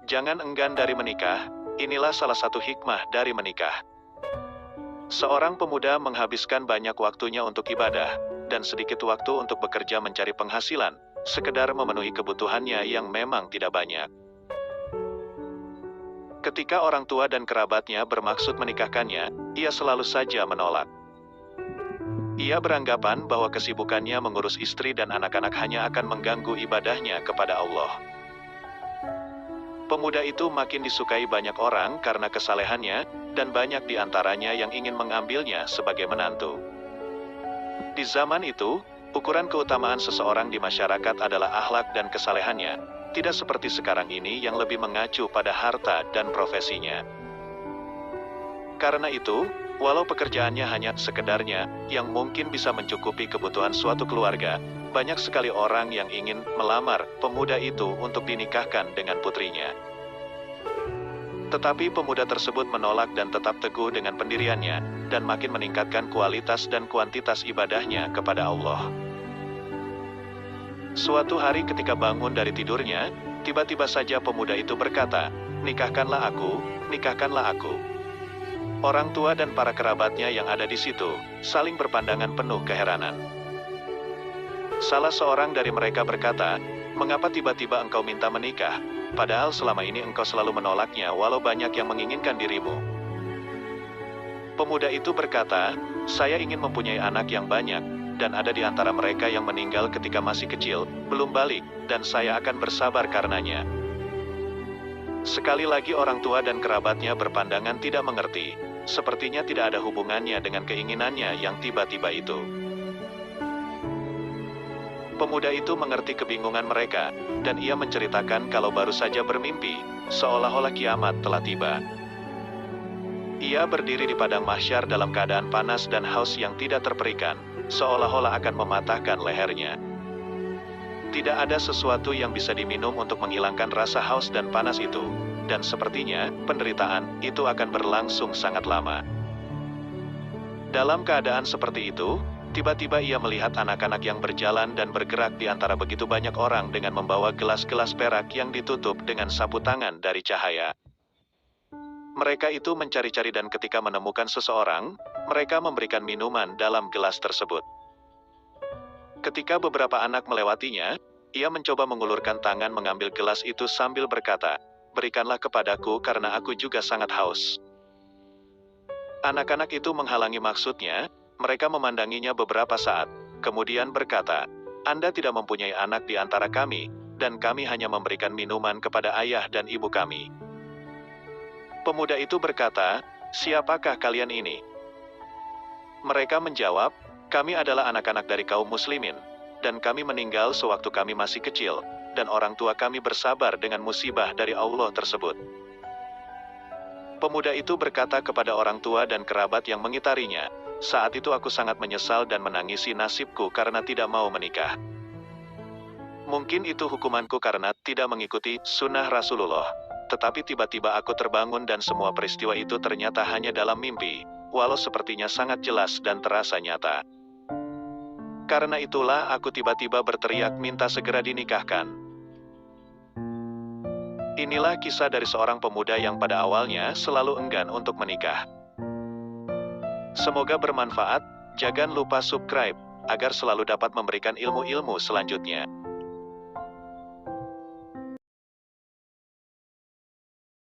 Jangan enggan dari menikah, inilah salah satu hikmah dari menikah. Seorang pemuda menghabiskan banyak waktunya untuk ibadah, dan sedikit waktu untuk bekerja mencari penghasilan, sekedar memenuhi kebutuhannya yang memang tidak banyak. Ketika orang tua dan kerabatnya bermaksud menikahkannya, ia selalu saja menolak. Ia beranggapan bahwa kesibukannya mengurus istri dan anak-anak hanya akan mengganggu ibadahnya kepada Allah. Pemuda itu makin disukai banyak orang karena kesalehannya, dan banyak di antaranya yang ingin mengambilnya sebagai menantu. Di zaman itu, ukuran keutamaan seseorang di masyarakat adalah akhlak dan kesalehannya, tidak seperti sekarang ini yang lebih mengacu pada harta dan profesinya. Karena itu, walau pekerjaannya hanya sekedarnya, yang mungkin bisa mencukupi kebutuhan suatu keluarga, banyak sekali orang yang ingin melamar pemuda itu untuk dinikahkan dengan putrinya. Tetapi pemuda tersebut menolak dan tetap teguh dengan pendiriannya, dan makin meningkatkan kualitas dan kuantitas ibadahnya kepada Allah. Suatu hari ketika bangun dari tidurnya, tiba-tiba saja pemuda itu berkata, "Nikahkanlah aku, nikahkanlah aku." Orang tua dan para kerabatnya yang ada di situ, saling berpandangan penuh keheranan. Salah seorang dari mereka berkata, "Mengapa tiba-tiba engkau minta menikah, padahal selama ini engkau selalu menolaknya walau banyak yang menginginkan dirimu?" Pemuda itu berkata, "Saya ingin mempunyai anak yang banyak, dan ada di antara mereka yang meninggal ketika masih kecil, belum balik, dan saya akan bersabar karenanya." Sekali lagi orang tua dan kerabatnya berpandangan tidak mengerti, sepertinya tidak ada hubungannya dengan keinginannya yang tiba-tiba itu. Pemuda itu mengerti kebingungan mereka, dan ia menceritakan kalau baru saja bermimpi, seolah-olah kiamat telah tiba. Ia berdiri di padang mahsyar dalam keadaan panas dan haus yang tidak terperikan, seolah-olah akan mematahkan lehernya. Tidak ada sesuatu yang bisa diminum untuk menghilangkan rasa haus dan panas itu, dan sepertinya penderitaan itu akan berlangsung sangat lama. Dalam keadaan seperti itu, tiba-tiba ia melihat anak-anak yang berjalan dan bergerak di antara begitu banyak orang dengan membawa gelas-gelas perak yang ditutup dengan sapu tangan dari cahaya. Mereka itu mencari-cari dan ketika menemukan seseorang, mereka memberikan minuman dalam gelas tersebut. Ketika beberapa anak melewatinya, ia mencoba mengulurkan tangan mengambil gelas itu sambil berkata, "Berikanlah kepadaku karena aku juga sangat haus." Anak-anak itu menghalangi maksudnya, mereka memandanginya beberapa saat, kemudian berkata, "Anda tidak mempunyai anak di antara kami, dan kami hanya memberikan minuman kepada ayah dan ibu kami." Pemuda itu berkata, "Siapakah kalian ini?" Mereka menjawab, "Kami adalah anak-anak dari kaum muslimin, dan kami meninggal sewaktu kami masih kecil, dan orang tua kami bersabar dengan musibah dari Allah tersebut." Pemuda itu berkata kepada orang tua dan kerabat yang mengitarinya, "Saat itu aku sangat menyesal dan menangisi nasibku karena tidak mau menikah. Mungkin itu hukumanku karena tidak mengikuti sunnah Rasulullah. Tetapi tiba-tiba aku terbangun dan semua peristiwa itu ternyata hanya dalam mimpi, walau sepertinya sangat jelas dan terasa nyata. Karena itulah aku tiba-tiba berteriak minta segera dinikahkan." Inilah kisah dari seorang pemuda yang pada awalnya selalu enggan untuk menikah. Semoga bermanfaat, jangan lupa subscribe, agar selalu dapat memberikan ilmu-ilmu selanjutnya.